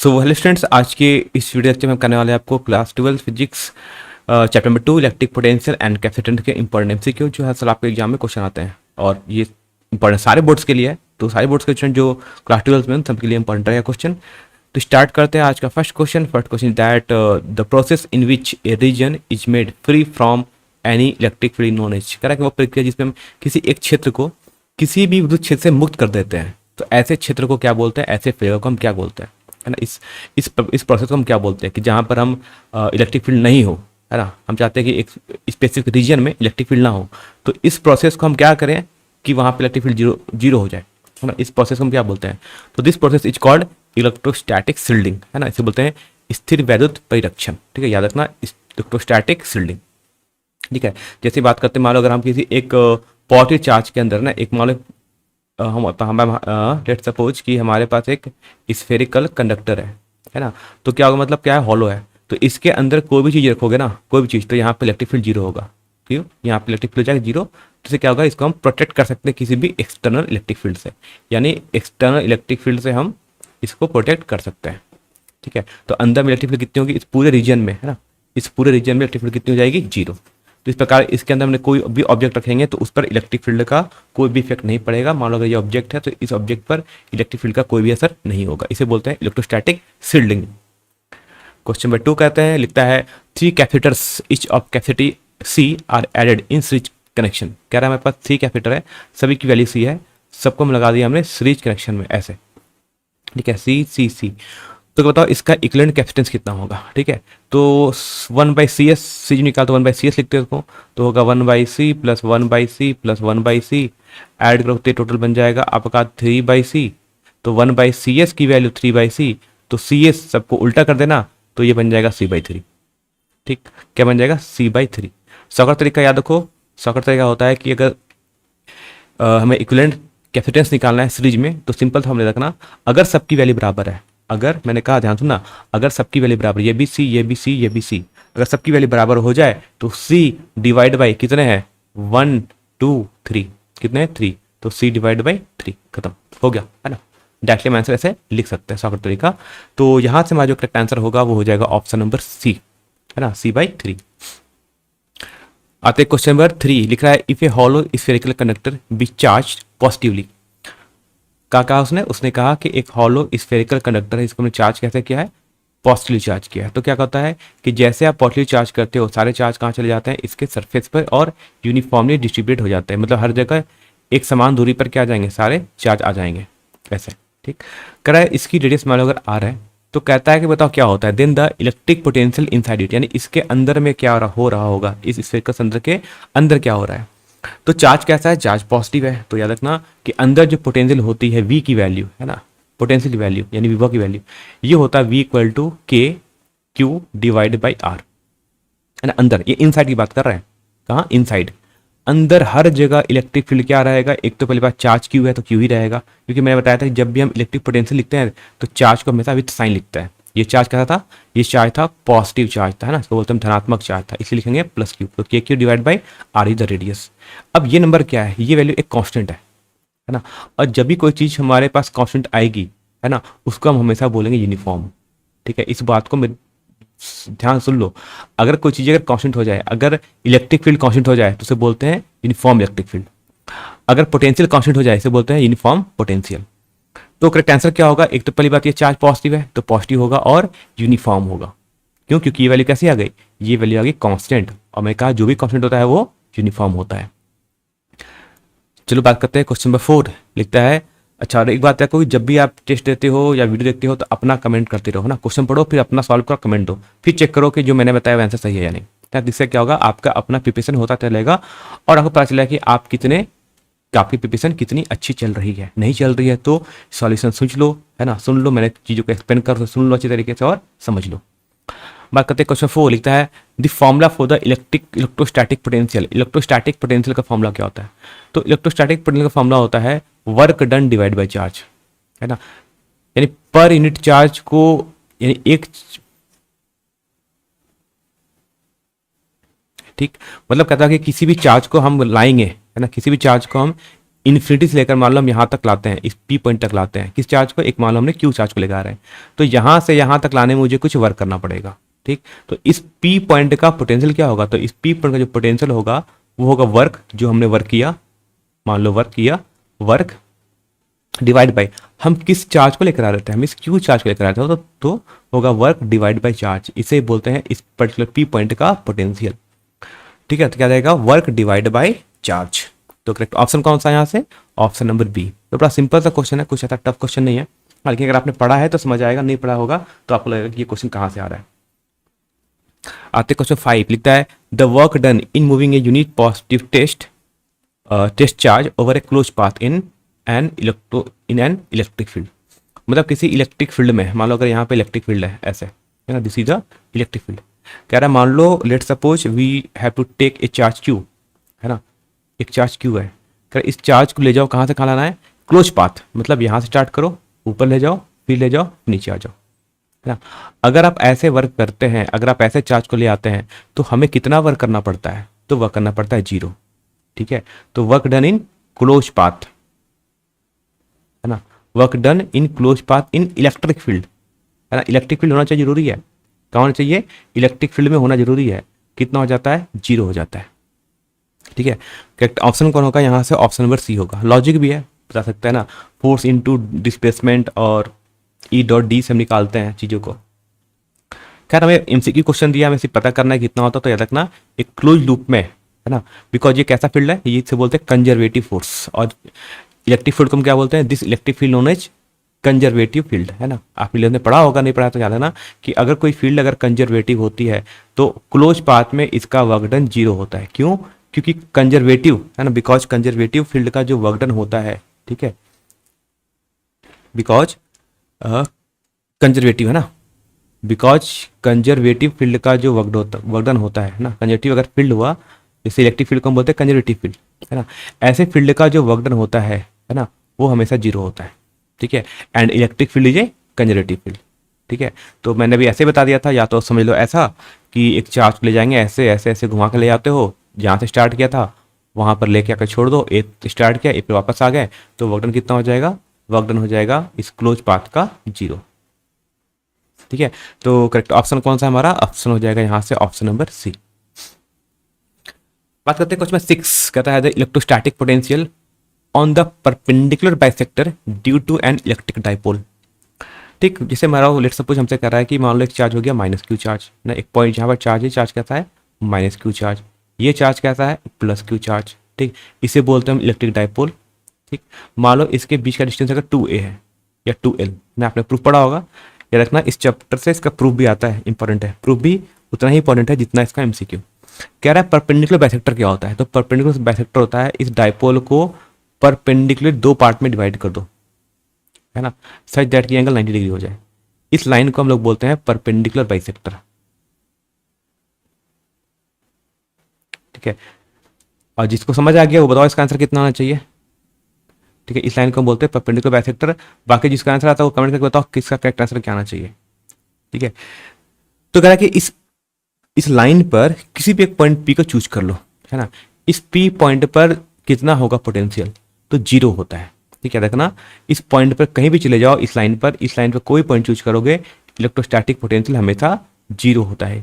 So hello students, आज के इस वीडियो लेक्चर में हम करने वाले हैं आपको class 12 physics chapter number 2 electric potential and capacitance के इंपॉर्टेंट एमसीक्यू जो है सर आपके एग्जाम में क्वेश्चन आते हैं। और ये इंपॉर्टेंट सारे बोर्ड्स के लिए है, तो सारे बोर्ड्स के क्वेश्चन जो क्लास 12 में सबके लिए इंपॉर्टेंट रहेगा क्वेश्चन। तो स्टार्ट करते हैं आज का first question that the process in which a region is made free from any electric field known as. कह रहा है कि वो प्रक्रिया जिसमें हम किसी एक क्षेत्र को किसी भी विद्युत क्षेत्र से मुक्त कर देते हैं, तो ऐसे क्षेत्र को क्या बोलते हैं, ऐसे फ्लेवर को हम क्या बोलते हैं, है ना। इस प्रोसेस को हम क्या बोलते हैं कि जहाँ पर हम इलेक्ट्रिक फील्ड नहीं हो, है ना। हम चाहते हैं कि एक स्पेसिफिक रीजन में इलेक्ट्रिक फील्ड ना हो, तो इस प्रोसेस को हम क्या करें कि वहाँ पर इलेक्ट्रिक फील्ड जीरो हो जाए, है ना। इस प्रोसेस को हम क्या बोलते हैं, तो this process is called electrostatic shielding, है ना। इसे बोलते हैं स्थिर वैद्युत परिरक्षण। ठीक है, याद रखना, इलेक्ट्रोस्टैटिक शिल्डिंग। ठीक है, जैसे बात करते हैं, मान लो अगर हम किसी एक पॉजिटिव चार्ज के अंदर ना एक मान लो हम लेट्स सपोज कि हमारे पास एक स्फेरिकल कंडक्टर है ना। तो क्या होगा, मतलब क्या है, हॉलो है। तो इसके अंदर कोई भी चीज़ रखोगे ना, कोई भी चीज़, तो यहाँ पे इलेक्ट्रिक फील्ड जीरो होगा। क्यों, यहाँ पे इलेक्ट्रिक फील्ड जाएगा जीरो। तो इससे क्या होगा, इसको हम प्रोटेक्ट कर सकते हैं किसी भी एक्सटर्नल इलेक्ट्रिक फील्ड से, यानी एक्सटर्नल इलेक्ट्रिक फील्ड से हम इसको प्रोटेक्ट कर सकते हैं। ठीक है, तो अंदर में इलेक्ट्रिक फील्ड कितनी होगी इस पूरे रीजन में, है ना। इस पूरे रीजन में इलेक्ट्रिक फील्ड कितनी हो जाएगी, जीरो। तो इस प्रकार इसके अंदर हमने कोई भी ऑब्जेक्ट रखेंगे तो उस पर इलेक्ट्रिक फील्ड का कोई भी इफेक्ट नहीं पड़ेगा। मान लो अगर ये ऑब्जेक्ट है तो इस ऑब्जेक्ट पर इलेक्ट्रिक फील्ड का कोई भी असर नहीं होगा। इसे बोलते हैं इलेक्ट्रोस्टैटिक शील्डिंग। क्वेश्चन नंबर 2 कहते हैं, लिखता है 3 capacitors each of capacity C are added in series connection. कह रहा है हमारे पास 3 कैपेसिटर है, सभी की वैल्यू सी है, सबको हम लगा दिया हमने सीरीज कनेक्शन में ऐसे। ठीक है, सी। तो बताओ इसका इक्विवेलेंट कैपेसिटेंस कितना होगा। ठीक है, तो 1/CS सी जो निकाल तो 1/CS लिखते हैं उसको, तो होगा 1/C plus 1/C plus 1/C, add करोगे टोटल बन जाएगा आपका 3/C। तो 1/CS की वैल्यू 3/C, तो CS सबको उल्टा कर देना, तो ये बन जाएगा C/3। ठीक, क्या बन जाएगा, C/3। शॉर्टकट तरीका याद रखो, शॉर्टकट तरीका होता है कि अगर हमें इक्विवेलेंट कैपेसिटेंस निकालना है सीरीज में, तो सिंपल हमने रखना, अगर सबकी वैल्यू बराबर है, अगर मैंने कहा ध्यान सुनना, अगर सबकी वैल्यू बराबर, ये भी सी ये भी सी ये भी सी, अगर सबकी वैल्यू बराबर हो जाए तो सी डिवाइड बाई कितने हैं, 1 2 3, कितने हैं 3, तो सी डिवाइड बाई 3, खत्म हो गया, है ना। डायरेक्टली हम आंसर ऐसे लिख सकते हैं शॉर्टकट तरीका। तो यहाँ से हमारा जो करेक्ट आंसर होगा वो हो जाएगा ऑप्शन नंबर सी, है ना, C/3। आते क्वेश्चन नंबर 3, लिख रहा है if A hollow spherical conductor B charge positively. कहा उसने कहा कि एक हॉलो स्फेरिकल कंडक्टर है, इसको हमने चार्ज कैसे किया है, पॉजिटिवली चार्ज किया है। तो क्या कहता है कि जैसे आप पॉजिटिवली चार्ज करते हो, सारे चार्ज कहाँ चले जाते हैं, इसके सरफेस पर, और यूनिफॉर्मली डिस्ट्रीब्यूट हो जाते हैं, मतलब हर जगह एक समान दूरी पर क्या आ जाएंगे, सारे चार्ज आ जाएंगे ऐसे। ठीक, कह रहा है इसकी रेडियस मान लो अगर आर है, तो कहता है कि बताओ क्या होता है, then the electric potential inside it, यानी इसके अंदर में क्या हो रहा होगा, इस स्फेरिकल अंदर के अंदर क्या हो रहा है। तो चार्ज कैसा है, चार्ज पॉजिटिव है, तो याद रखना कि अंदर जो पोटेंशियल होती है V की वैल्यू, है ना, पोटेंशियल वैल्यू यानी विभव की वैल्यू, ये होता है V = KQ divide by R, है ना। अंदर, ये इनसाइड की बात कर रहे हैं, कहाँ, इनसाइड। अंदर हर जगह इलेक्ट्रिक फील्ड क्या रहेगा, एक तो पहले बात चार्ज Q है तो Q ही रहेगा, क्योंकि मैंने बताया था कि जब भी हम इलेक्ट्रिक पोटेंशियल लिखते हैं तो चार्ज को हमेशा विथ साइन लिखता है। ये चार्ज कैसा था, ये चार्ज था पॉजिटिव चार्ज था, है ना, इसको बोलते हैं धनात्मक चार्ज था, इसलिए लिखेंगे +Q, तो KQ divide by R is the radius. अब ये नंबर क्या है, ये वैल्यू एक कांस्टेंट है ना। और जब भी कोई चीज़ हमारे पास कांस्टेंट आएगी, है ना, उसको हम हमेशा बोलेंगे यूनिफॉर्म। ठीक है, इस बात को ध्यान सुन लो, अगर कोई चीज़ अगर कांस्टेंट हो जाए, अगर इलेक्ट्रिक फील्ड कांस्टेंट हो जाए तो उसे बोलते हैं यूनिफॉर्म इलेक्ट्रिक फील्ड। अगर पोटेंशियल कांस्टेंट हो जाए इसे बोलते हैं यूनिफॉर्म पोटेंशियल। तो करेक्ट आंसर क्या होगा, एक तो पहली बात ये चार्ज पॉजिटिव है तो पॉजिटिव होगा और यूनिफॉर्म होगा। क्यों, क्योंकि ये वैल्यू कैसी आ गई, ये वैल्यू आ गई कांस्टेंट, और मैं कहा जो भी कांस्टेंट होता है वो यूनिफॉर्म होता है। चलो बात करते हैं क्वेश्चन नंबर 4, लिखता है, अच्छा और एक बात है, कोई जब भी आप टेस्ट देते हो या वीडियो देखते हो तो अपना कमेंट करते रहो, ना, क्वेश्चन पढ़ो फिर अपना सॉल्व करो, कमेंट दो, फिर चेक करो कि जो मैंने बताया वो आंसर सही है या नहीं। जिससे क्या होगा, आपका अपना प्रिपरेशन होता चलेगा और आपको पता चलेगा कि आपकी प्रिपरेशन कितनी अच्छी चल रही है। नहीं चल रही है तो सॉल्यूशन सुन लो, मैंने चीज़ों को एक्सप्लेन कर सुन लो अच्छी तरीके से और समझ लो। बात करते हैं क्वेश्चन 4, लिखता है the formula for the electrostatic potential. Electrostatic potential का फॉर्मूला क्या होता है, तो इलेक्ट्रोस्टैटिक पोटेंशियल का फॉर्मूला होता है work done divide by charge, है ना, यानी पर यूनिट चार्ज को, यानी एक, ठीक, मतलब कहता है कि किसी भी चार्ज को हम लाएंगे, है ना, किसी भी चार्ज को हम इन्फिनिटी से लेकर मान लो हम यहाँ तक लाते हैं, इस पी पॉइंट तक लाते हैं किस चार्ज को, एक मान लो हमने क्यू चार्ज को लेकर आ रहे हैं, तो यहाँ से यहाँ तक लाने में मुझे कुछ वर्क करना पड़ेगा। ठीक, तो इस पी पॉइंट का पोटेंशियल क्या होगा, तो इस पी पॉइंट का जो पोटेंशियल होगा वो होगा वर्क, जो हमने वर्क किया, मान लो वर्क किया, वर्क डिवाइड बाय हम किस चार्ज को लेकर आ रहे थे, हम इस क्यू चार्ज को लेकर आ रहे थे, तो होगा वर्क डिवाइड बाय चार्ज। इसे बोलते हैं इस पर्टिकुलर पी पॉइंट का पोटेंशियल। ठीक है, तो क्या रहेगा, वर्क डिवाइड बाय चार्ज। तो करेक्ट ऑप्शन कौन सा है यहाँ से, ऑप्शन नंबर बी। तो बड़ा सिंपल सा क्वेश्चन है, कुछ ऐसा टफ क्वेश्चन नहीं है, लेकिन अगर आपने पढ़ा है तो समझ आएगा, नहीं पढ़ा होगा तो आपको लगेगा कि ये क्वेश्चन कहाँ से आ रहा है। आते क्वेश्चन 5 लिखता है the work done in moving a unit positive test charge over a close path in an electric field. मतलब किसी इलेक्ट्रिक फील्ड में, मान लो अगर यहाँ पे इलेक्ट्रिक फील्ड है ऐसे, है ना, this is the electric field. कह रहा है मान लो let suppose we have to take a charge Q, है ना, एक चार्ज क्यू है, कह रहा है इस चार्ज को ले जाओ, कहाँ से कहाँ लाना है, क्लोज पाथ, मतलब यहाँ से स्टार्ट करो, ऊपर ले जाओ, फिर ले जाओ, नीचे आ जाओ, है ना। अगर आप ऐसे वर्क करते हैं, अगर आप ऐसे चार्ज को ले आते हैं तो हमें कितना वर्क करना पड़ता है, तो वर्क करना पड़ता है 0। ठीक है, तो work done in close path, है ना, work done in close path in electric field, है ना, इलेक्ट्रिक फील्ड होना चाहिए, जरूरी है, क्या होना चाहिए, इलेक्ट्रिक फील्ड में होना जरूरी है, कितना हो जाता है, 0 हो जाता है। ठीक है, करेक्ट ऑप्शन कौन होगा यहाँ से, ऑप्शन नंबर सी होगा। लॉजिक भी है, बता सकते हैं ना, फोर्स इनटू डिस्प्लेसमेंट और ई डॉट डी से हम निकालते हैं चीज़ों को। खैर हमें एमसीक्यू क्वेश्चन दिया, हमें सिर्फ पता करना है कितना होता है, तो याद रखना एक क्लोज लूप में, है ना, बिकॉज ये कैसा फील्ड है, ये इसे बोलते हैं कंजर्वेटिव फोर्स, और इलेक्ट्रिक फील्ड को हम क्या बोलते हैं, this electric field known as conservative field, है ना। आपने ने पढ़ा होगा, नहीं पढ़ा तो याद है ना, कि अगर कोई फील्ड अगर कंजर्वेटिव होती है तो क्लोज पाथ में इसका वर्क डन 0 होता है। क्यों, क्योंकि कंजर्वेटिव, है ना, बिकॉज कंजर्वेटिव फील्ड का जो वर्क डन होता है, ठीक है, बिकॉज कंजर्वेटिव, है ना, बिकॉज कंजर्वेटिव फील्ड का जो वर्क डन होता है ना, कंजर्वेटिव अगर फील्ड हुआ, जैसे इलेक्ट्रिक फील्ड को हम बोलते हैं कंजर्वेटिव फील्ड, है ना, ऐसे फील्ड का जो वर्क डन होता है ना, वो हमेशा 0 होता है। ठीक है, and electric field is a conservative field. ठीक है, तो मैंने भी ऐसे बता दिया था, या तो समझ लो ऐसा कि एक चार्ज ले जाएंगे, ऐसे ऐसे ऐसे घुमा के ले जाते हो, जहाँ से स्टार्ट किया था वहाँ पर लेके आकर छोड़ दो, एक स्टार्ट किया, एक पे वापस आ गए, तो वर्क डन कितना हो जाएगा, वर्क डन हो जाएगा इस क्लोज पाथ का 0। ठीक है, तो करेक्ट ऑप्शन कौन सा हमारा, ऑप्शन हो जाएगा यहाँ से ऑप्शन नंबर सी। बात करते हैं क्वेश्चन 6, कहता है the electrostatic potential on the perpendicular bisector due to an electric dipole. ठीक, जैसे हमारा लेट सपोज हमसे कह रहा है कि मान लो एक चार्ज हो गया माइनस क्यू चार्ज ना, एक पॉइंट जहाँ पर चार्ज है, चार्ज कैसा है माइनस क्यू चार्ज, ये चार्ज कैसा है प्लस क्यू चार्ज। ठीक, इसे बोलते हैं हम इलेक्ट्रिक डाइपोल। ठीक, मान लो इसके बीच का डिस्टेंस अगर 2a है या 2l ना, आपने प्रूफ पढ़ा होगा, या रखना इस चैप्टर से इसका प्रूफ भी आता है, इंपॉर्टेंट है, प्रूफ भी उतना ही इंपॉर्टेंट है जितना इसका एमसीक्यू। कह रहा है परपेंडिकुलर बाइसेक्टर क्या होता है, तो परपेंडिकुलर बाइसेक्टर होता है इस डाइपोल को परपेंडिकुलर 2 पार्ट में डिवाइड कर दो, है ना, सच दैट की एंगल 90 डिग्री हो जाए। इस लाइन को हम लोग बोलते हैं परपेंडिकुलर बाइसेक्टर। ठीक है, और जिसको समझ आ गया वो बताओ इसका आंसर कितना आना चाहिए। ठीक है, इस लाइन को हम बोलते हैं परपेंडिकुलर बाइसेक्टर। बाकी जिसका आंसर आता है वो कमेंट करके बताओ किसका करेक्ट आंसर क्या आना चाहिए। ठीक है, तो कह रहा है कि इस लाइन पर किसी भी एक पॉइंट पी को चूज कर लो, है ना, इस पी पॉइंट पर कितना होगा पोटेंशियल, तो 0 होता है। ठीक है, देखना इस पॉइंट पर कहीं भी चले जाओ, इस लाइन पर कोई पॉइंट चूज करोगे, इलेक्ट्रोस्टैटिक पोटेंशियल हमेशा 0 होता है।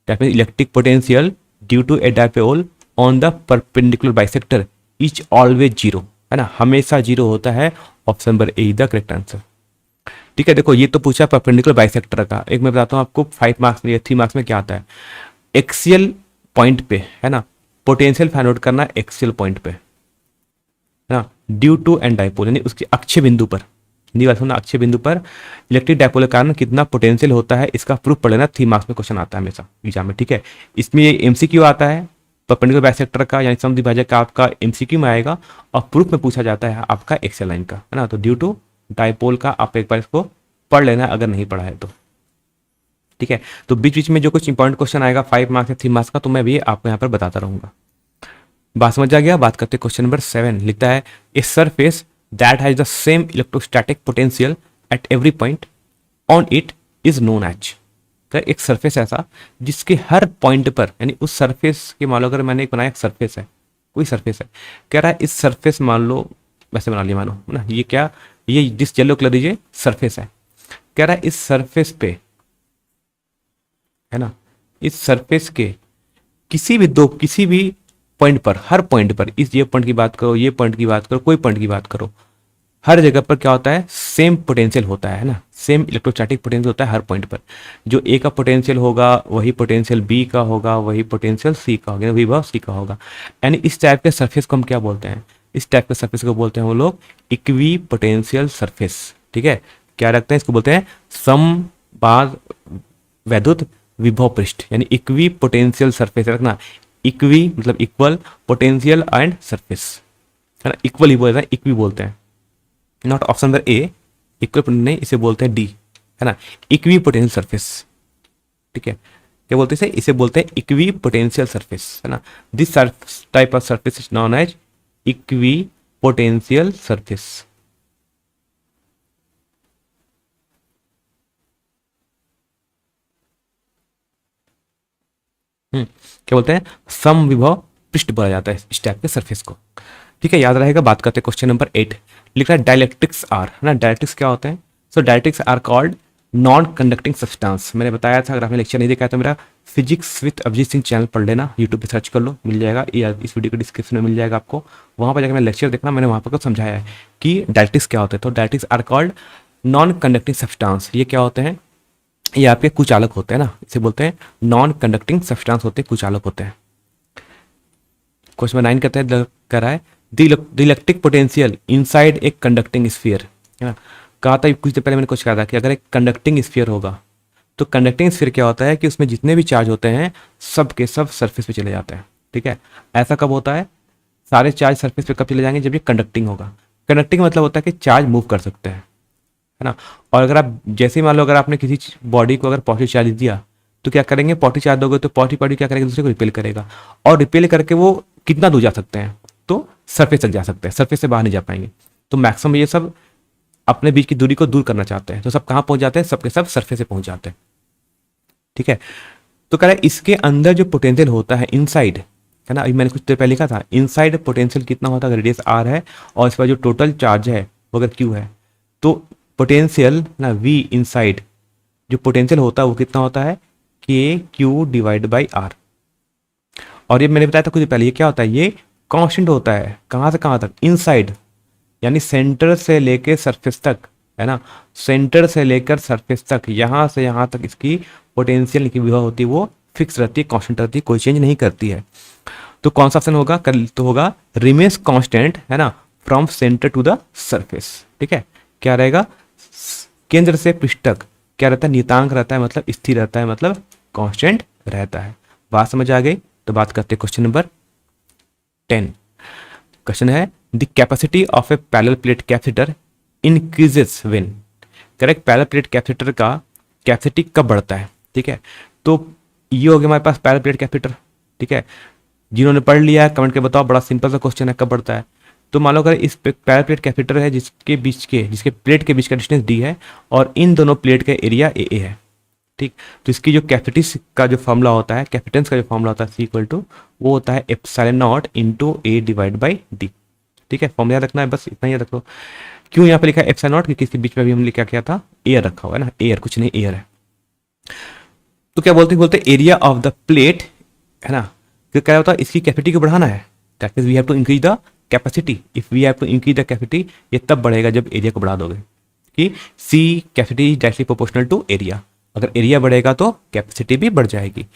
That means electric potential due to a dipole on the perpendicular bisector is always 0, है ना, हमेशा 0 होता है। Option number A the correct answer. ठीक है, देखो ये तो पूछा परपेंडिकुलर बाइसेक्टर का, एक मैं बताता हूँ आपको 5 मार्क्स में या 3 मार्क्स में क्या आता है। एक्सियल पॉइंट पे, है ना, पोटेंशियल फाइंड आउट करना एक्सियल पॉइंट पे, है ना, ड्यू टू एन डाइपोल, यानी उसके अक्षय बिंदु पर, हिंदी बात सुनना, अक्षय बिंदु पर इलेक्ट्रिक डाइपोल के कारण कितना पोटेंशियल होता है, इसका प्रूफ पढ़ लेना, 3 मार्क्स में क्वेश्चन आता है हमेशा एग्जाम में। ठीक है, इसमें ये एमसीक्यू आता है परपेंडिकुलर बाइसेक्टर का, यानी समद्विभाजक का आपका एमसीक्यू में आएगा, और प्रूफ में पूछा जाता है आपका एक्सियल लाइन का, है ना, तो ड्यू टू डाइपोल का आप एक बार इसको पढ़ लेना अगर नहीं पढ़ा है तो। ठीक है, तो बीच बीच में जो कुछ इंपॉर्टेंट क्वेश्चन आएगा 5 मार्क्स या 3 मार्क्स का, तो मैं भी आपको यहाँ पर बताता रहूंगा। बात समझ आ गया। बात करते हैं क्वेश्चन नंबर 7, लिखता है a surface that has the same electrostatic potential at every point on it is known as. एक सरफेस ऐसा जिसके हर पॉइंट पर, यानी उस सरफेस के मान लो अगर मैंने एक बनाया, एक सरफेस है, कोई सरफेस है, कह रहा है इस सरफेस मान लो वैसे बना लिया मानो, है ना। ये क्या, ये जिस येलो कलर ये सरफेस है, कह रहा है इस सरफेस पे, है ना, इस सरफेस के किसी भी पॉइंट पर, हर पॉइंट पर, इस ये पॉइंट की बात करो, ये पॉइंट की बात करो, कोई पॉइंट की बात करो, हर जगह पर क्या होता है, सेम पोटेंशियल होता है ना, सेम इलेक्ट्रोस्टैटिक पोटेंशियल होता है हर पॉइंट पर। जो ए का पोटेंशियल होगा वही पोटेंशियल बी का होगा, वही पोटेंशियल सी का होगा, वही वह सी का होगा। यानी इस टाइप के सरफेस को हम क्या बोलते हैं, इस टाइप के सरफेस को बोलते हैं वो लोग इक्वी पोटेंशियल सरफेस। ठीक है, क्या रखते हैं, इसको बोलते हैं समबाद वैद्युत विभव पृष्ठ, यानी इक्वी पोटेंशियल सरफेस रखना। इक्वी मतलब इक्वल, पोटेंशियल एंड सरफेस, है ना, इक्वल ही बोलते हैं, इक्वी बोलते हैं, not option number A, equal नहीं, इसे बोलते हैं डी, है ना, इक्वी पोटेंशियल सरफेस। ठीक है, क्या बोलते हैं इसे बोलते हैं इक्वी पोटेंशियल सरफेस, है ना। This type of surface is known as equipotential surface. क्या बोलते हैं, समविभव पृष्ठ बोला जाता है इस टाइप के सरफेस को। ठीक है, याद रहेगा। बात करते हैं क्वेश्चन नंबर 8, लिखा है डाइलेक्ट्रिक्स आर, है ना। डाइलेक्ट्रिक्स क्या होते हैं, so dielectrics are called non conducting substance. मैंने बताया था, अगर आपने लेक्चर नहीं देखा है तो मेरा physics with Abhijit Singh channel पढ़ लेना, यूट्यूब पे सर्च कर लो, मिल जाएगा, या इस वीडियो के डिस्क्रिप्शन में मिल जाएगा आपको, वहाँ पर जाकर मैं लेक्चर देखना, मैंने वहाँ पर कुछ समझाया है कि डाइलेक्ट्रिक्स क्या होते हैं। तो dielectrics are called non conducting substance. ये क्या होते हैं, ये आपके कुचालक होते हैं ना, इसे बोलते हैं नॉन कंडक्टिंग सब्सटेंस होते हैं, कुचालक होते हैं। क्वेश्चन नंबर 9 कहते हैं, कह रहा है द इलेक्ट्रिक पोटेंशियल इनसाइड एक कंडक्टिंग स्फीयर, है ना। कहा था कुछ देर पहले मैंने कुछ कहा था कि अगर एक कंडक्टिंग स्फीयर होगा तो कंडक्टिंग स्फीयर क्या होता है कि उसमें जितने भी चार्ज होते हैं सब के सब सरफेस पे चले जाते हैं। ठीक है, ऐसा कब होता है, सारे चार्ज सरफेस पे कब चले जाएंगे, जब ये कंडक्टिंग होगा। कंडक्टिंग मतलब होता है कि चार्ज मूव कर सकते हैं, है ना। और अगर आप जैसे ही मान लो अगर आपने किसी बॉडी को अगर पॉजिटिव चार्ज दिया तो क्या करेंगे, पॉजिटिव चार्ज दोगे तो पॉजिटिव क्या करेगा, दूसरे को रिपेल करेगा, और रिपेल करके वो कितना दूर जा सकते हैं, तो सरफेस तक जा सकते हैं, सरफेस से बाहर नहीं जा पाएंगे। तो मैक्सिमम ये सब अपने बीच की दूरी को दूर करना चाहते हैं, तो सब कहाँ पहुंच जाते हैं, सबके सब सरफेस से पहुंच जाते हैं। ठीक है, तो कह रहा है इसके अंदर जो पोटेंशियल होता है इनसाइड, है ना, अभी मैंने कुछ देर पहले लिखा था, इनसाइड पोटेंशियल कितना होता है, रेडियस आर है और इस पर जो टोटल चार्ज है वो अगर क्यू है, तो पोटेंशियल ना वी इनसाइड जो पोटेंशियल होता है वो कितना होता है, K Q divide by are. और ये मैंने बताया था कुछ पहले, ये क्या होता है, ये कांस्टेंट होता है, कहाँ से कहाँ तक, इनसाइड, यानी सेंटर से लेकर सरफेस तक, है ना, सेंटर से लेकर सरफेस तक, यहाँ से यहाँ तक इसकी पोटेंशियल की विभव होती है वो फिक्स रहती है, कांस्टेंट रहती है, कोई चेंज नहीं करती है। तो कौन सा ऑप्शन होगा, तो होगा रिमेन्स कांस्टेंट, है ना, from centre to the surface. ठीक है, क्या रहेगा, केंद्र से पृष्ठ तक क्या रहता है, नियतांक रहता है, मतलब स्थिर रहता है, मतलब कांस्टेंट रहता है। बात समझ आ गई। तो बात करते हैं क्वेश्चन नंबर 10। क्वेश्चन है the capacity of A parallel plate capacitor increases when. Correct, parallel plate capacitor का कैपेसिटी कब बढ़ता है। ठीक है, तो ये हो गया हमारे पास पैरेलल प्लेट कैपेसिटर। ठीक है, जिन्होंने पढ़ लिया है कमेंट के बताओ, बड़ा सिंपल सा क्वेश्चन है, कब बढ़ता है। तो मान लो अगर इस पैरेलल प्लेट कैपेसिटर है जिसके प्लेट के बीच का डिस्टेंस डी है और इन दोनों प्लेट का एरिया ए है। ठीक, तो इसकी जो कैपेसिटी का जो फॉर्मूला होता है, कैपेसिटेंस का जो फॉर्मूला होता है, सी इक्वल टू वो होता है epsilon not into A divide by D. ठीक है, फॉर्मूला याद रखना है, बस इतना ही याद रखो। क्यों यहाँ पे लिखा है एप्सिलॉन नॉट, क्योंकि इसके बीच में भी हमने क्या किया था, एयर रखा हुआ है ना, एयर कुछ नहीं, एयर है। तो क्या बोलते एरिया ऑफ द प्लेट, है ना, तो क्या होता है इसकी कैपेसिटी को बढ़ाना है, that means we have to increase the capacity. If we have to increase the capacity, ये तब बढ़ेगा जब एरिया को बढ़ा दोगे, कि C capacity directly proportional to area. अगर एरिया बढ़ेगा तो कैपेसिटी भी बढ़ जाएगी।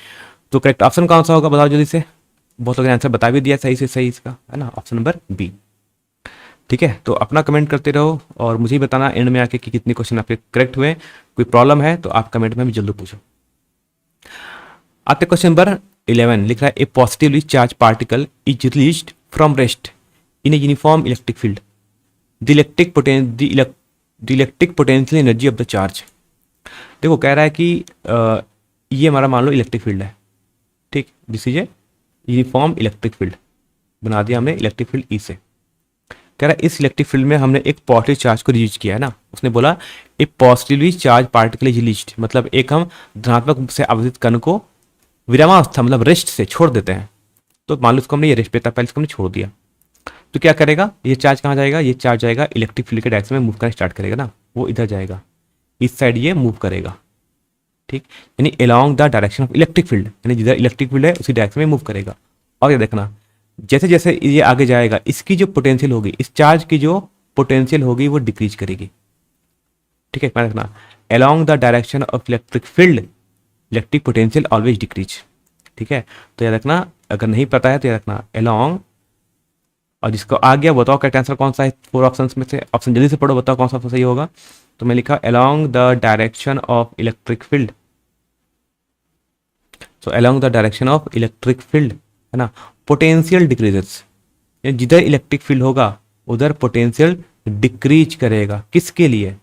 तो करेक्ट ऑप्शन कौन सा होगा, बताओ जल्दी से। बहुत लोगों ने आंसर बता भी दिया सही से सही इसका, है ना, ऑप्शन नंबर बी। ठीक है, तो अपना कमेंट करते रहो और मुझे ही बताना एंड में आके कि कितने क्वेश्चन आपके करेक्ट हुए। कोई प्रॉब्लम है तो आप कमेंट में भी जल्दी पूछो। आते क्वेश्चन नंबर 11, लिख रहा है a positively charge particle is released from rest in a uniform electric field, the electric potential energy of the charge. देखो कह रहा है कि ये हमारा मान लो इलेक्ट्रिक फील्ड है। ठीक, this is a uniform electric field, बना दिया हमने इलेक्ट्रिक फील्ड ई से। कह रहा है इस इलेक्ट्रिक फील्ड में हमने एक पॉजिटिव चार्ज को रिलीज किया है ना, उसने बोला a positively charge particle is released, मतलब एक हम धनात्मक से आवर्धित कण को विरामावस्था मतलब रेस्ट से छोड़ देते हैं। तो मान लो इसको हमने ये रेस्ट पे था, पहले इसको हमने छोड़ दिया, तो क्या करेगा, ये चार्ज कहाँ जाएगा, ये चार्ज जाएगा इलेक्ट्रिक फील्ड के डायरेक्शन में मूव करना स्टार्ट करेगा ना, वो इधर जाएगा, इस साइड ये मूव करेगा, ठीक, यानी along the direction of electric field, यानी जिधर इलेक्ट्रिक फील्ड है उसी डायरेक्शन में मूव करेगा। और ये देखना, जैसे जैसे ये आगे जाएगा इसकी जो पोटेंशियल होगी, इस चार्ज की जो पोटेंशियल होगी वो डिक्रीज करेगी, ठीक है, मैं रखना along the direction of electric field electric potential always decrease, ठीक है। तो याद रखना, अगर नहीं पता है तो याद रखना अलोंग, और जिसको आ गया बताओ करेक्ट आंसर कौन सा है 4 ऑप्शन में से, ऑप्शन जल्दी से पढ़ो, बताओ कौन सा ऑप्शन सही होगा। तो मैं लिखा along the direction of electric field, so along the direction of electric field है ना, पोटेंशियल डिक्रीजेस, जिधर इलेक्ट्रिक फील्ड होगा उधर पोटेंशियल डिक्रीज करेगा, किसके लिए,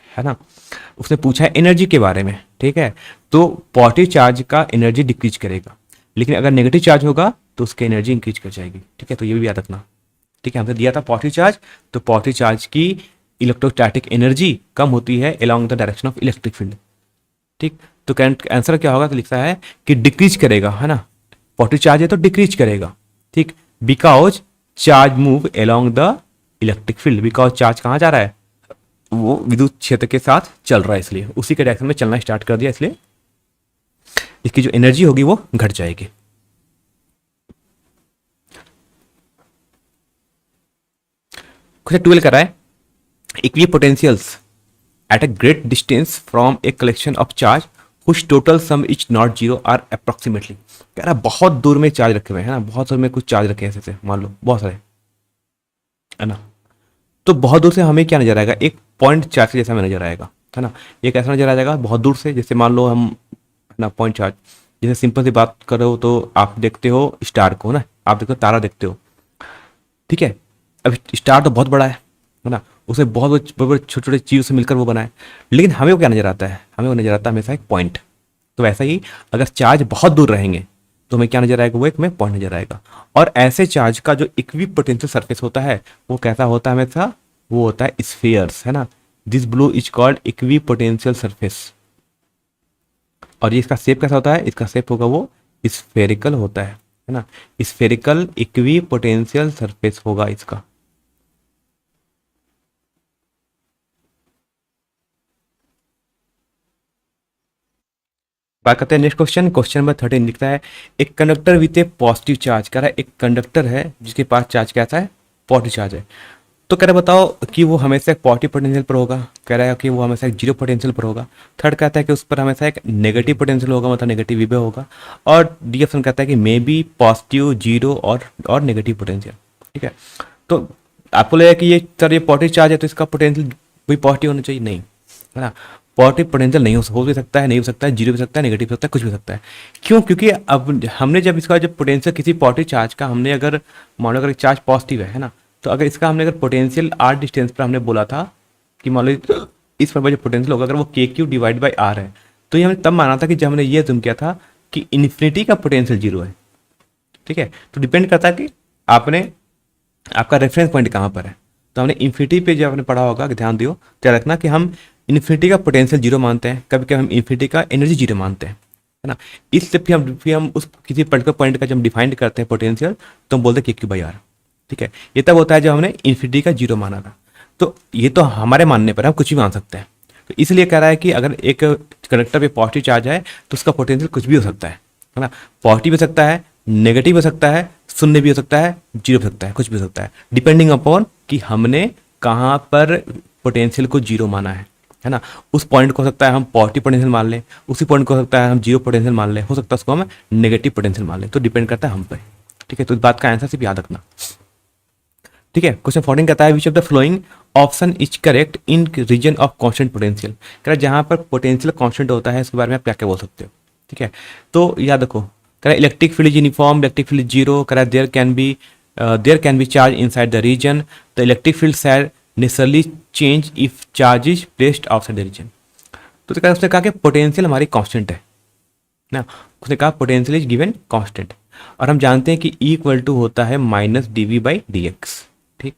है ना। उसने पूछा है एनर्जी के बारे में, ठीक है, तो पॉजिटिव चार्ज का एनर्जी डिक्रीज करेगा, लेकिन अगर नेगेटिव चार्ज होगा तो उसकी एनर्जी इंक्रीज कर जाएगी, ठीक है, तो ये भी याद रखना, ठीक है। हमने दिया था पॉजिटिव चार्ज, तो पॉजिटिव चार्ज की इलेक्ट्रोस्टैटिक एनर्जी कम होती है along the direction of electric field, ठीक। तो करंट आंसर क्या होगा, तो लिखता है कि डिक्रीज करेगा, है ना, पॉजिटिव चार्ज है तो डिक्रीज करेगा, ठीक, because charge move along the electric field, because charge कहाँ जा रहा है, वो विद्युत क्षेत्र के साथ चल रहा है, इसलिए उसी के डायरेक्शन में चलना स्टार्ट कर दिया, इसलिए इसकी जो एनर्जी होगी वो घट जाएगी। क्वेश्चन 12 कर रहा है equipotentials at a great distance from a collection of charge which total sum is not zero are approximately, कह रहा है बहुत दूर में चार्ज रखे हुए हैं ना, बहुत दूर में कुछ चार्ज रखे हैं ऐसे मान लो बहुत सारे, है ना, तो बहुत दूर से हमें क्या नजर आएगा, एक पॉइंट चार्ज जैसा हमें नजर आएगा, है ना, एक ऐसा नजर आ जाएगा बहुत दूर से, जैसे मान लो हम, है ना, पॉइंट चार्ज, जैसे सिंपल सी बात करो तो आप देखते हो स्टार को ना, आप देखते हो तारा देखते हो, ठीक है, अब स्टार तो बहुत बड़ा है ना, उसे बहुत बड़े छोटे छोटे चीज़ों से मिलकर वो बना है, लेकिन हमें वो क्या नजर आता है, हमें वो नजर आता है हमेशा एक पॉइंट। तो वैसा ही अगर चार्ज बहुत दूर रहेंगे तो हमें क्या नजर आएगा, वो एक में पॉइंट नजर आएगा। और ऐसे चार्ज का जो इक्विपोटेंशियल सरफेस होता है वो कैसा होता है हमेशा, वो होता है स्फीयर्स, है ना, this blue is called equipotential surface. और ये इसका शेप कैसा होता है, इसका शेप होगा वो स्फेरिकल होता है ना, स्फेरिकल इक्विपोटेंशियल सरफेस होगा इसका। बात करते हैं नेक्स्ट क्वेश्चन, क्वेश्चन नंबर 13 लिखता है एक conductor with A positive charge, कह रहा है एक कंडक्टर है जिसके पास चार्ज कैसा है, पॉजिटिव चार्ज है, तो कह रहा है बताओ कि वो हमेशा एक पॉजिटिव पोटेंशियल पर होगा, कह रहा है कि वो हमेशा एक जीरो पोटेंशियल पर होगा, थर्ड कहता है कि उस पर हमेशा एक नेगेटिव पोटेंशियल होगा, मतलब नेगेटिव विभव होगा, और डी ऑप्शन कहता है कि मे बी पॉजिटिव, जीरो और नेगेटिव पोटेंशियल, ठीक है। तो आपको लगेगा कि ये सर ये पॉजिटिव चार्ज है तो इसका पोटेंशियल भी पॉजिटिव होना चाहिए, नहीं, है ना, पॉजिटिव पोटेंशियल नहीं हो भी सकता है, नहीं हो सकता है, जीरो भी सकता है, नेगेटिव हो सकता है, कुछ भी सकता है। क्यों, क्योंकि अब हमने जब इसका जब पोटेंशियल किसी पॉजिटिव चार्ज का हमने अगर मान लो अगर चार्ज पॉजिटिव है ना, तो अगर इसका हमने अगर पोटेंशियल आर डिस्टेंस पर हमने बोला था कि मान लो इस पर जो पोटेंशियल होगा अगर वो के क्यू डिवाइड बाई आर है, तो ये हमने तब माना था कि जब हमने ये जुम किया था कि इन्फिनिटी का पोटेंशियल जीरो है, ठीक है। तो डिपेंड करता है कि आपने आपका रेफरेंस पॉइंट कहाँ पर है। तो हमने इन्फिनिटी पे जब आपने पढ़ा होगा, ध्यान दियो, क्या रखना कि हम इन्फिनिटी का पोटेंशियल जीरो मानते हैं, कभी कभी हम इन्फिनिटी का एनर्जी जीरो मानते हैं, है ना, इसलिए फिर हम उस किसी पर्टिकुलर पॉइंट का जब डिफाइंड करते हैं पोटेंशियल तो हम बोलते हैं के क्यू बाई आर, ठीक है। ये तब होता है जब हमने इन्फिनिटी का जीरो माना था। तो ये तो हमारे मानने पर हम कुछ भी मान सकते हैं, तो इसलिए कह रहा है कि अगर एक कंडक्टर पे पॉजिटिव चार्ज है तो उसका पोटेंशियल कुछ भी हो सकता है ना, पॉजिटिव हो सकता है, नेगेटिव हो सकता है, शून्य भी हो सकता है, जीरो हो सकता है, कुछ भी हो सकता है, डिपेंडिंग अपॉन कि हमने कहाँ पर पोटेंशियल को जीरो माना है ना। उस पॉइंट को हो सकता है हम पॉजिटिव पोटेंशियल मान लें, उसी पॉइंट को हो सकता है हम जीरो पोटेंशियल मान लें, हो सकता है उसको हम नेगेटिव पोटेंशियल मान लें, तो डिपेंड करता है हम पर, ठीक है। तो इस बात का आंसर सिर्फ याद रखना, ठीक है। क्वेश्चन 14 कहता है which of the following option is correct in region of constant potential, कह रहा है जहां पर पोटेंशियल कांस्टेंट होता है उसके बारे में आप क्या क्या बोल सकते हो, ठीक है। तो याद रखो, कह रहा है electric field is uniform, electric field zero, कह रहा है there can be charge inside the region, the electric field shall naturally change if charge is placed outside the region. तो उसने कहा कि पोटेंशियल हमारी कांस्टेंट है ना, उसने कहा पोटेंशियल इज गिवन कांस्टेंट, और हम जानते हैं कि ई इक्वल टू होता है minus D V by D X, ठीक।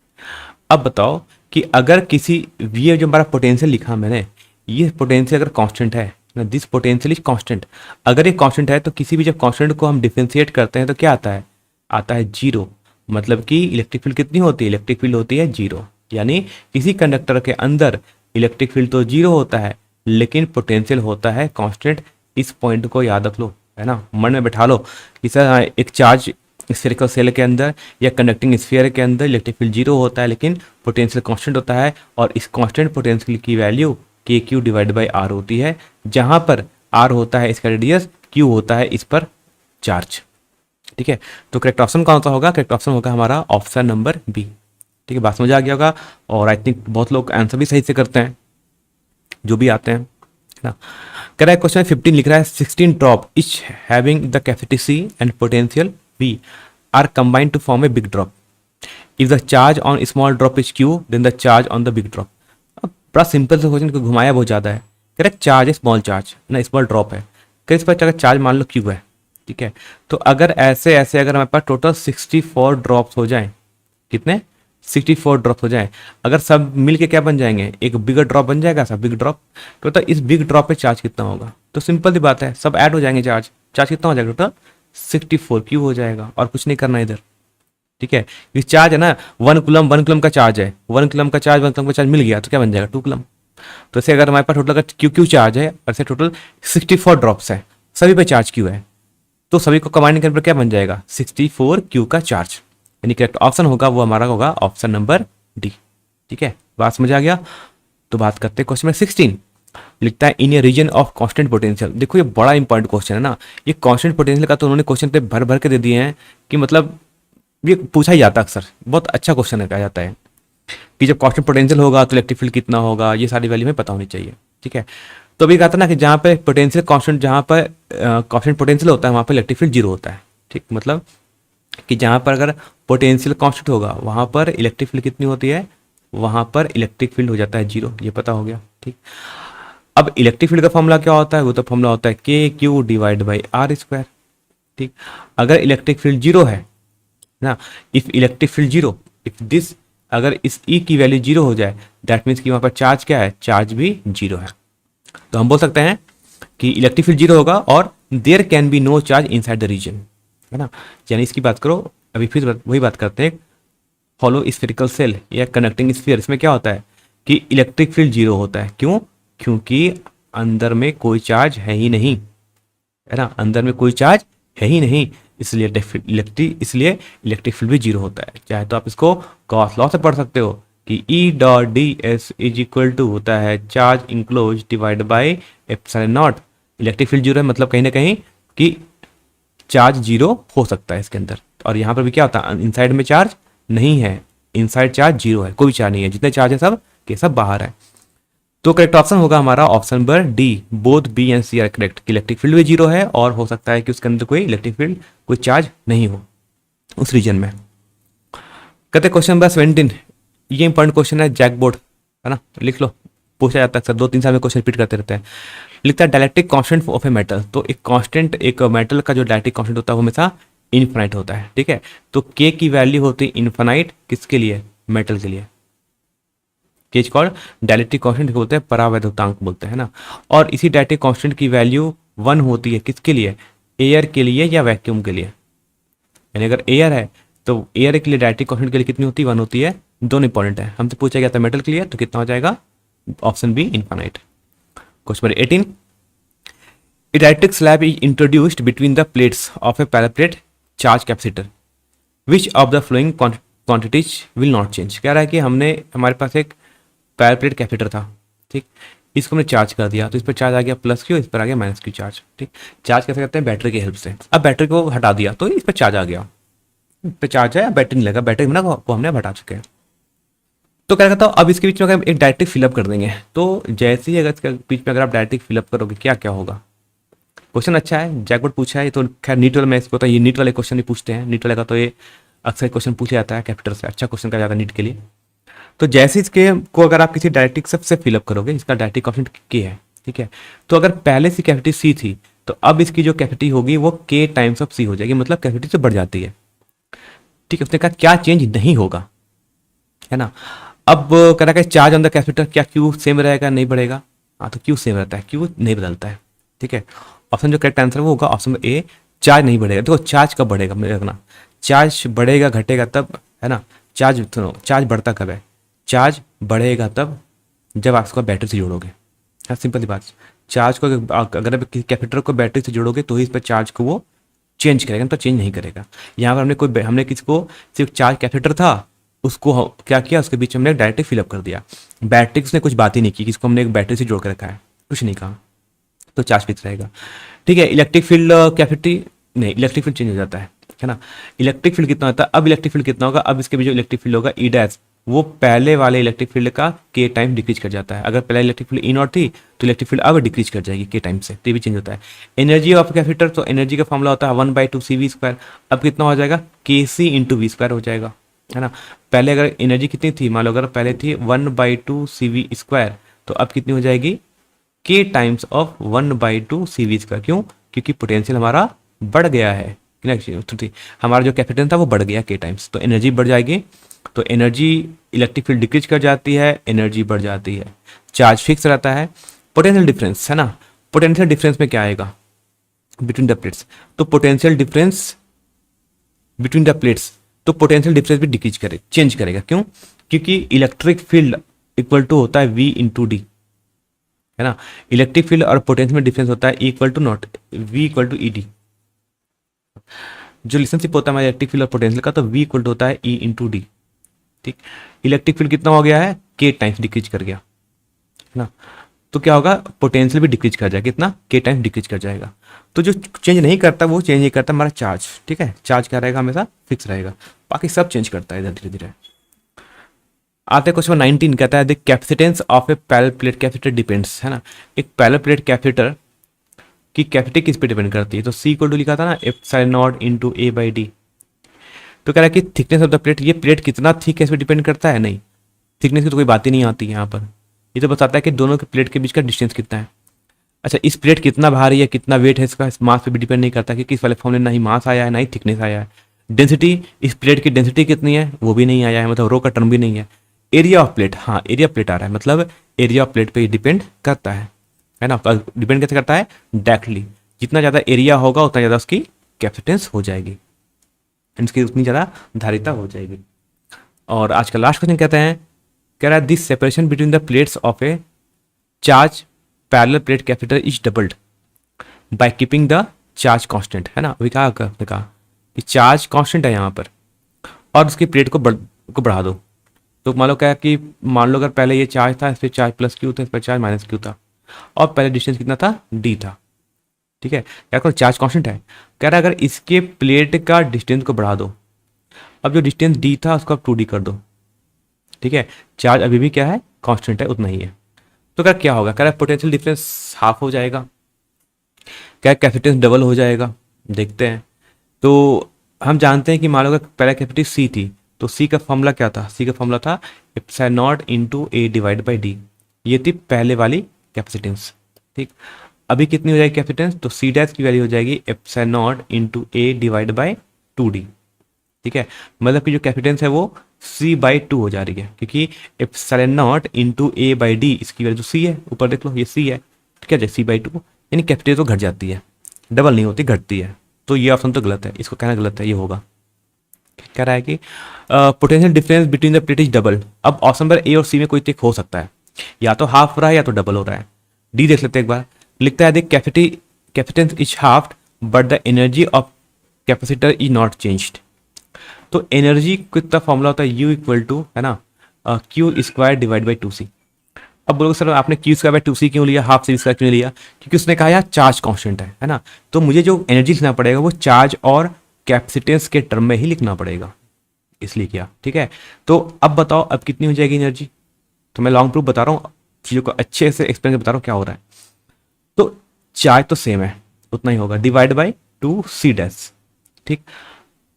अब बताओ कि अगर किसी ये जो हमारा पोटेंशियल लिखा मैंने, ये पोटेंशियल अगर कांस्टेंट है ना, दिस पोटेंशियल इज कांस्टेंट, अगर ये कांस्टेंट है तो किसी भी जब कांस्टेंट को हम डिफरेंशिएट करते हैं तो क्या आता है, आता है जीरो, मतलब कि इलेक्ट्रिक फील्ड कितनी होती है, इलेक्ट्रिक फील्ड होती है जीरो। यानी किसी कंडक्टर के अंदर इलेक्ट्रिक फील्ड तो जीरो होता है लेकिन पोटेंशियल होता है कांस्टेंट। इस पॉइंट को याद रख लो, है ना, मन में बैठा लो कि सर एक चार्ज स्फेरिकल सेल के अंदर या कंडक्टिंग स्फीयर के अंदर इलेक्ट्रिक फील्ड जीरो होता है लेकिन पोटेंशियल कांस्टेंट होता है, और इस कांस्टेंट पोटेंशियल की वैल्यू के क्यू डिवाइड बाई आर होती है, जहां पर आर होता है इसका रेडियस, क्यू होता है इस पर चार्ज। ठीक है, तो करेक्ट ऑप्शन कौन सा होगा, करेक्ट ऑप्शन होगा हमारा ऑप्शन नंबर बी। ठीक है, बात समझ आ गया होगा, और आई थिंक बहुत लोग आंसर भी सही से करते हैं जो भी आते हैं, है ना। कह रहा है क्वेश्चन 15 लिख रहा है 16 drop each having the capacity C and potential V are combined to form a big drop. If the charge on small drop is Q then the charge on the big drop. अब बड़ा simple से question को घुमाया बहुत ज़्यादा है। कह रहा है चार्ज है स्मॉल चार्ज ना, स्मॉल ड्रॉप है, कह इस पर चार्ज मान लो क्यू है। ठीक है, तो अगर ऐसे ऐसे अगर हमारे पास टोटल 64 ड्रॉप्स हो जाएं, कितने 64 ड्रॉप हो जाए, अगर सब मिलके क्या बन जाएंगे, एक बिगर ड्रॉप बन जाएगा, सब बिग ड्रॉप। तो मतलब इस बिग ड्रॉप पे चार्ज कितना होगा, तो सिंपल सी बात है, सब ऐड हो जाएंगे, चार्ज चार्ज कितना हो जाएगा, टोटल 64 क्यू हो जाएगा, और कुछ नहीं करना इधर। ठीक है, ये चार्ज है ना, 1 कूलम का चार्ज है, 1 कूलम का चार्ज मिल गया तो क्या बन जाएगा 2 कूलम। तो ऐसे अगर हमारे पास टोटल क्यू क्यू चार्ज है, ऐसे टोटल 64 ड्रॉप्स है, सभी पे चार्ज क्यू है, तो सभी को कंबाइन करने पर क्या बन जाएगा 64 क्यू का चार्ज। यानी करेक्ट ऑप्शन होगा वो हमारा होगा ऑप्शन नंबर डी। ठीक है, बात समझ आ गया। तो बात करते हैं क्वेश्चन नंबर 16, लिखता है इन ए रीजन ऑफ कांस्टेंट पोटेंशियल। देखो ये बड़ा इंपॉर्टेंट क्वेश्चन है ना, ये कांस्टेंट पोटेंशियल का तो उन्होंने क्वेश्चन पे भर भर के दे दिए हैं कि मतलब ये पूछा ही जाता है अक्सर, बहुत अच्छा क्वेश्चन है, कहा जाता है कि जब कांस्टेंट पोटेंशियल होगा तो इलेक्ट्रिक फील्ड कितना होगा, ये सारी वैल्यू हमें पता होनी चाहिए। ठीक है, तो अभी कहा था ना कि जहाँ पे पोटेंशियल कांस्टेंट, जहाँ पर कांस्टेंट पोटेंशियल होता है वहाँ पर इलेक्ट्रिक फील्ड जीरो होता है। ठीक, मतलब कि जहाँ पर अगर पोटेंशियल कांस्टेंट होगा वहाँ पर इलेक्ट्रिक फील्ड कितनी होती है, वहाँ पर इलेक्ट्रिक फील्ड हो जाता है जीरो, ये पता हो गया। ठीक, अब इलेक्ट्रिक फील्ड का फॉर्मूला क्या होता है, वो तो फॉर्मूला होता है K Q divide by R square. ठीक, अगर इलेक्ट्रिक फील्ड जीरो है ना, if electric field zero, if this, अगर इस ई की वैल्यू जीरो हो जाए दैट मीन्स कि वहाँ पर चार्ज क्या है, चार्ज भी जीरो है। तो हम बोल सकते हैं कि इलेक्ट्रिक फील्ड जीरो होगा और there can be no charge inside the region, है ना। यानी इसकी बात करो, अभी फिर वही बात करते हैं, हॉलो स्फेरिकल सेल या कंडक्टिंग स्फीयर, इसमें क्या होता है कि इलेक्ट्रिक फील्ड जीरो होता है। क्यों, क्योंकि अंदर में कोई चार्ज है ही नहीं, है ना, अंदर में कोई चार्ज है ही नहीं, इसलिए इलेक्ट्रिक फील्ड भी जीरो होता है। चाहे तो आप इसको गॉस लॉ से पढ़ सकते हो कि E dot D S is equal to होता है charge enclose divide by epsilon naught. Electric field zero है मतलब कहीं ना कहीं कि चार्ज जीरो हो सकता है इसके अंदर, और यहाँ पर भी क्या होता है, इनसाइड में चार्ज नहीं है, इनसाइड चार्ज जीरो है, कोई चार्ज नहीं है, जितने चार्ज है सब के सब बाहर है। तो करेक्ट ऑप्शन होगा हमारा option number D, both B and C are correct. Electric field भी जीरो है और हो सकता है कि उसके अंदर कोई इलेक्ट्रिक फील्ड, कोई चार्ज नहीं हो उस रीजन में। कहते क्वेश्चन नंबर 17, ये इंपॉर्टेंट क्वेश्चन है, जैकबोर्ड, है ना, लिख लो, पूछा जाता है अक्सर, 2-3 साल में क्वेश्चन रिपीट करते रहते हैं। लिखता है dielectric constant of a metal. तो एक कांस्टेंट, एक मेटल का जो डायलेक्ट्रिक कांस्टेंट होता है वो हमेशा इनफाइनाइट होता है। ठीक है, तो के की वैल्यू होती है इनफाइनाइट, किसके लिए, मेटल के लिए। के कॉल्ड डायलेक्ट्रिक कांस्टेंट बोलते हैं, परावैद्युतांक बोलते हैं ना। और इसी डायलेक्ट्रिक कांस्टेंट की वैल्यू 1 होती है, किसके लिए, एयर के लिए या वैक्यूम के लिए। यानी अगर एयर है तो एयर के लिए डायलेक्ट्रिक कांस्टेंट के लिए कितनी होती है, 1 होती है। दोनों इंपॉर्टेंट है, हमसे पूछा गया था मेटल के लिए, तो कितना हो जाएगा, option B infinite. Question number 18, a dielectric slab is introduced between the plates of a parallel plate charge capacitor. Which of the following quantities will not change? कह रहा है कि हमारे पास एक पैरेलल प्लेट कैपेसिटर था, ठीक, इसको हमने चार्ज कर दिया, तो इस पर चार्ज आ गया प्लस क्यू, इस पर आ गया माइनस क्यू चार्ज। ठीक, चार्ज कैसे करते हैं, बैटरी की हेल्प से। अब बैटरी को हटा दिया तो इस पर चार्ज आ गया, इस पर चार्ज है, बैटरी नहीं लगा, बैटरी में ना वो हमने हटा चुके हैं। तो क्या कहता हूँ, अब इसके बीच में अगर एक डायरेक्टिक फिलअप कर देंगे, तो जैसे ही अगर इसके बीच में अगर आप डायरेक्टिक फिलअप करोगे क्या क्या होगा। क्वेश्चन अच्छा है, जैकबोर्ड पूछा है, तो खैर नीट वाला मैं इसको तो ये नीट वाले क्वेश्चन भी पूछते हैं, नीट वाले का तो ये अक्सर क्वेश्चन पूछा जाता है कैपिटल से, अच्छा क्वेश्चन कहा जाता है नीट के लिए। तो जैसे इसके को अगर आप किसी डायरेक्टिक सबसे फिलअप करोगे, इसका डायरेक्टिक कांस्टेंट के है, ठीक है, तो अगर पहले से कैपेसिटी सी थी तो अब इसकी जो कैपेसिटी होगी वो के टाइम्स ऑफ सी हो जाएगी, मतलब कैपेसिटी से बढ़ जाती है। ठीक है, उसने कहा क्या चेंज नहीं होगा, है ना। अब कह रहा है चार्ज ऑन द कैपेसिटर, क्या क्यू सेम रहेगा, नहीं बढ़ेगा, हाँ तो क्यू सेम रहता है, क्यू नहीं बदलता है। ठीक है, ऑप्शन जो करेक्ट आंसर वो होगा ऑप्शन ए, चार्ज नहीं बढ़ेगा। देखो चार्ज कब बढ़ेगा, मेरे रखना, चार्ज बढ़ेगा घटेगा तब, है ना। चार्ज सुनो, चार्ज बढ़ता कब है? चार्ज बढ़ेगा तब जब आप इसको बैटरी से जोड़ोगे। हाँ, सिंपल सी बात। चार्ज को अगर आप किसी कैपेसिटर को बैटरी से जोड़ोगे तो ही इस पर चार्ज को वो चेंज करेगा, तो चेंज नहीं करेगा। यहाँ पर हमने किसी को सिर्फ चार्ज कैपेसिटर था, उसको क्या किया, उसके बीच में हमने डायरेक्टली फिलअप कर दिया। बैटरी ने कुछ बात ही नहीं की, किसको हमने एक बैटरी से जोड़ कर रखा है, कुछ नहीं कहा, तो चार्ज फिक्स रहेगा। ठीक है, इलेक्ट्रिक फील्ड कैपेसिटी नहीं, इलेक्ट्रिक फील्ड चेंज हो जाता है ना। इलेक्ट्रिक फील्ड कितना होता है? अब इलेक्ट्रिक फील्ड कितना होगा? अब इसके बीच जो इलेक्ट्रिक फील्ड होगा ई डैश, वो पहले वाले इलेक्ट्रिक फील्ड का के टाइम डिक्रीज कर जाता है। अगर पहले इलेक्ट्रिक फील्ड ई नॉट थी तो इलेक्ट्रिक फील्ड अब डिक्रीज कर जाएगी के टाइम से, तो ये भी चेंज होता है। एनर्जी ऑफ कैपेसिटर, तो एनर्जी का फॉर्मूला होता है 1/2 CV²। अब कितना हो जाएगा? KC × V² हो जाएगा, है ना। पहले अगर एनर्जी कितनी थी, मान लो अगर पहले थी 1/2 CV², तो अब कितनी हो जाएगी? K times of 1/2 CV²। क्यों? क्योंकि पोटेंशियल हमारा बढ़ गया है, हमारा जो कैपेसिटेंस था वो बढ़ गया K टाइम्स, तो एनर्जी बढ़ जाएगी। तो एनर्जी, इलेक्ट्रिक फील्ड डिक्रीज कर जाती है, एनर्जी बढ़ जाती है, चार्ज फिक्स रहता है। पोटेंशियल डिफरेंस, है ना। पोटेंशियल डिफरेंस में क्या आएगा? बिटवीन द प्लेट्स, तो potential difference between the plates, तो पोटेंशियल डिफरेंस भी डिक्रीज करे, चेंज करेगा। क्यों? क्योंकि इलेक्ट्रिक फील्ड इक्वल टू होता है V × D, है ना। इलेक्ट्रिक फील्ड और पोटेंशियल में डिफरेंस होता है E=0, V=ED। जो रिलेशनशिप होता है हमारे इलेक्ट्रिक फील्ड और पोटेंशियल का, तो V होता है E × D। ठीक, इलेक्ट्रिक फील्ड कितना हो गया है? K टाइम्स डिक्रीज कर गया, है ना। तो क्या होगा? पोटेंशियल भी डिक्रीज कर जाएगा, कितना? K टाइम्स डिक्रीज कर जाएगा। तो जो चेंज नहीं करता वो चेंज नहीं करता हमारा चार्ज। ठीक है, चार्ज क्या रहेगा? हमेशा फिक्स रहेगा, बाकी सब चेंज करता है इधर धीरे धीरे। आते क्वेश्चन 19, कहता है the capacitance of A parallel plate capacitor depends, है ना। एक पैरेलल प्लेट कैपेसिटर की कैपेसिटी किस पे डिपेंड करती है? तो C लिखा था ना, ε0 × A/D। तो कह रहा है कि थिकनेस ऑफ द प्लेट, ये प्लेट कितना थिक है इस पर डिपेंड करता है? नहीं, थिकनेस की तो कोई बात ही नहीं आती है यहाँ पर। ये तो बताता है कि दोनों के प्लेट के बीच का डिस्टेंस कितना है। अच्छा, इस प्लेट कितना भारी है, कितना वेट है इसका, इस मास पे भी डिपेंड नहीं करता, क्योंकि इस वाले फॉर्मूले ना ही मास आया है ना ही थिकनेस आया है। डेंसिटी, इस प्लेट की डेंसिटी कितनी है वो भी नहीं आया है, मतलब रो का टर्म भी नहीं है। एरिया ऑफ प्लेट, हाँ एरिया प्लेट आ रहा है, मतलब एरिया ऑफ प्लेट पे डिपेंड करता है ना। डिपेंड कैसे करता है? डायरेक्टली, जितना ज़्यादा एरिया होगा उतना ज़्यादा उसकी कैपेसिटेंस हो जाएगी, इसकी उतनी ज़्यादा धारिता हो जाएगी। और आज का लास्ट क्वेश्चन कहते हैं, कह रहा है this separation between the plates of A charge parallel plate capacitor is doubled by keeping the charge constant, है ना। अभी कहा कि चार्ज कांस्टेंट है यहाँ पर और उसकी प्लेट को बढ़ा दो। तो मान लो क्या कि मान लो अगर पहले ये चार्ज था, इस पर चार्ज +Q था, इस पर चार्ज -Q था, और पहले डिस्टेंस कितना था? D था। ठीक है, क्या करो? चार्ज कांस्टेंट है। कह रहा है अगर इसके प्लेट का डिस्टेंस को बढ़ा दो, अब जो डिस्टेंस D था उसको आप 2D कर दो। ठीक है, चार्ज अभी भी क्या है? कांस्टेंट है, उतना ही है। तो क्या होगा? कह रहा है पोटेंशियल डिफरेंस हाफ हो जाएगा, क्या कैपेसिटेंस डबल हो जाएगा। देखते हैं। तो हम जानते हैं कि मान लो अगर पहले कैपेसिटी C थी, तो C का फॉर्मूला क्या था? C का फॉर्मूला था ε0 × A/D। ये थी पहले वाली कैपेसिटेंस। ठीक, अभी कितनी हो जाएगी कैपेसिटेंस? तो C डैश की वैल्यू हो जाएगी ε0 × A/2D। ठीक है, मतलब कि जो कैपेसिटेंस है वो C/2 हो जा रही है, क्योंकि ε0 × A/D इसकी वैल्यू C है, ऊपर देख लो ये C है। ठीक है, C/2 यानी कैपेसिटेंस तो घट जाती है, डबल नहीं होती, घटती है। तो ये ऑप्शन तो गलत है, इसको कहना गलत है, ये होगा। कह रहा है कि potential difference between the plate is double. अब ऑप्शन नंबर A और C में कोई एक हो सकता है, या तो हाफ हो रहा है या तो डबल हो रहा है। डी देख लेते हैं एक बार। लिखता है देख capacitance is half but the energy of capacitor is not changed. तो एनर्जी कितना फॉर्मूला होता है? U = है ना Q² / 2C। अब बोलोगे सर आपने Q² / 2C क्यों लिया, हाफ C² क्यों लिया? क्योंकि उसने कहा यार चार्ज कांस्टेंट है ना। तो मुझे जो एनर्जी लिखना पड़ेगा वो चार्ज और कैपेसिटेंस के टर्म में ही लिखना पड़ेगा, इसलिए किया। ठीक है, तो अब बताओ अब कितनी हो जाएगी एनर्जी? तो मैं लॉन्ग प्रूफ बता रहा हूँ, चीज़ों को अच्छे से एक्सप्लेन बता रहा हूँ क्या हो रहा है। तो चार्ज तो सेम है, उतना ही होगा, / 2C डैश। ठीक,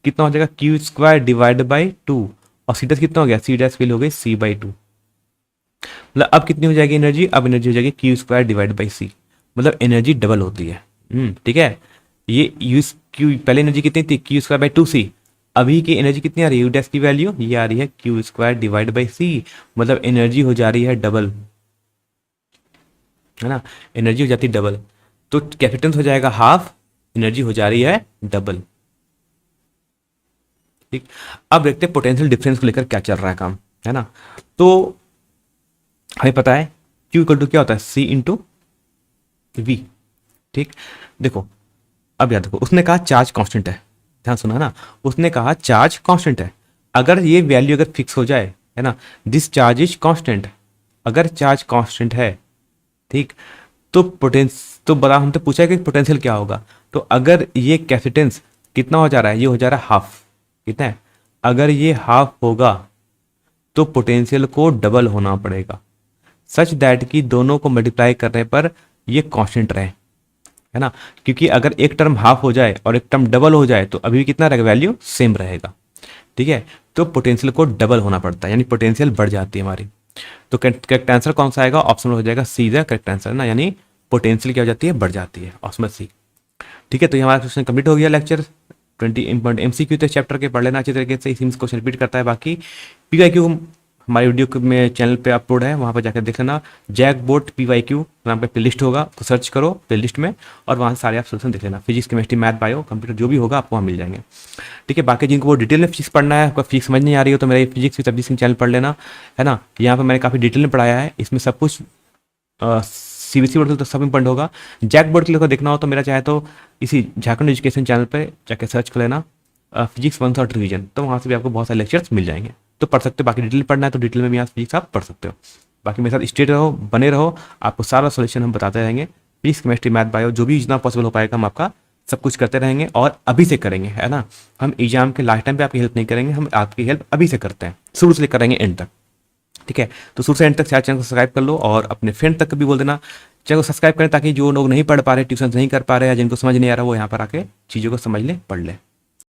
कितना हो जाएगा? Q² / 2, और C डैश कितना हो गया? C डैश की हो गई C/2। मतलब अब कितनी हो जाएगी एनर्जी? अब एनर्जी हो जाएगी Q² / C, मतलब एनर्जी डबल होती है। ठीक है, ये पहले एनर्जी कितनी थी? Q² / 2C। अभी की एनर्जी कितनी आ रही है? U डैश की वैल्यू ये आ रही है Q² / C, मतलब एनर्जी हो जा रही है डबल, है ना। एनर्जी हो जाती है डबल, तो कैपेसिटेंस हो जाएगा हाफ, एनर्जी हो जा रही है डबल। ठीक, अब देखते हैं पोटेंशियल डिफरेंस को लेकर क्या चल रहा है काम, है ना। तो हमें पता है Q इक्वल टू क्या होता है, C इंटू वी। ठीक, देखो अब याद रखो, उसने कहा चार्ज कांस्टेंट है, ध्यान सुना ना, उसने कहा चार्ज कांस्टेंट है। अगर ये वैल्यू अगर फिक्स हो जाए, है ना, दिस चार्ज इज कांस्टेंट, अगर चार्ज कांस्टेंट है, ठीक, तो तो बड़ा हमसे पूछा है कि पोटेंशियल क्या होगा। तो अगर ये कैपेसिटेंस कितना हो जा रहा है, ये हो जा रहा है हाफ, कितना है, अगर ये हाफ होगा तो पोटेंशियल को डबल होना पड़ेगा, सच दैट कि दोनों को मल्टीप्लाई करने पर ये कांस्टेंट रहे, है ना। क्योंकि अगर एक टर्म हाफ हो जाए और एक टर्म डबल हो जाए तो अभी भी कितना रहेगा, वैल्यू सेम रहेगा, ठीक है। तो पोटेंशियल को डबल होना पड़ता है, यानी पोटेंशियल बढ़ जाती है हमारी। तो करेक्ट आंसर कौन सा आएगा, ऑप्शन में हो जाएगा सी द करेक्ट आंसर ना, यानी पोटेंशियल क्या हो जाती है, बढ़ जाती है, ऑप्शन सी। ठीक है, तो ये हमारा क्वेश्चन कंप्लीट हो गया, लेक्चर 20 इंपॉर्टेंट एमसीक्यू तो चैप्टर के पढ़ लेना अच्छी तरीके से, इसी में क्वेश्चन रिपीट करता है। बाकी पीवाईक्यू हमारी वीडियो में चैनल पे अपलोड है, वहाँ पर जाकर देख लेना, जैकबोट पीवाईक्यू नाम पे प्लेलिस्ट होगा, तो सर्च करो प्लेलिस्ट में और वहाँ से सारे आप सोल्यूशन देख लेना, physics chemistry math bio computer जो भी होगा आपको वहाँ मिल जाएंगे। ठीक है, बाकी जिनको वो डिटेल में फिजिक्स पढ़ना है, आपका फिजिक्स समझ नहीं आ रही हो तो मेरा physics with Abhijit Singh channel पढ़ लेना, है ना। यहाँ पर मैंने काफ़ी डिटेल में पढ़ाया है, इसमें सब कुछ सीबीएसई बोर्ड के लिए तो सब इंपॉर्टेंट होगा। जैक बोर्ड के लिए अगर देखना हो तो मेरा चाहे तो इसी झारखंड एजुकेशन चैनल पे जाके सर्च कर लेना फिजिक्स वन शॉट रिवीजन, तो वहाँ से भी आपको बहुत सारे लेक्चर्स मिल जाएंगे, तो पढ़ सकते हो। बाकी डिटेल पढ़ना है तो डिटेल में भी यहाँ फिजिक्स आप पढ़ सकते हो। बाकी मेरे साथ स्टेट रहो, बने रहो, आपको सारा सोल्यूशन हम बताते रहेंगे, फिजिक्स केमिस्ट्री मैथ बायो जो भी जितना पॉसिबल हो पाएगा हम आपका सब कुछ करते रहेंगे, और अभी से करेंगे, है ना। हम एग्जाम के लास्ट टाइम पे आपकी हेल्प नहीं करेंगे, हम आपकी हेल्प अभी से करते हैं, शुरू से लेकर करेंगे एंड तक। ठीक है, तो शुरू से एंड तक चाहे चैनल को सब्सक्राइब कर लो, और अपने फ्रेंड तक भी बोल देना चैनल को सब्सक्राइब करें, ताकि जो लोग नहीं पढ़ पा रहे, ट्यूशन नहीं कर पा रहे, या जिनको समझ नहीं आ रहा, वो यहाँ पर आके चीज़ों को समझ ले, पढ़ ले।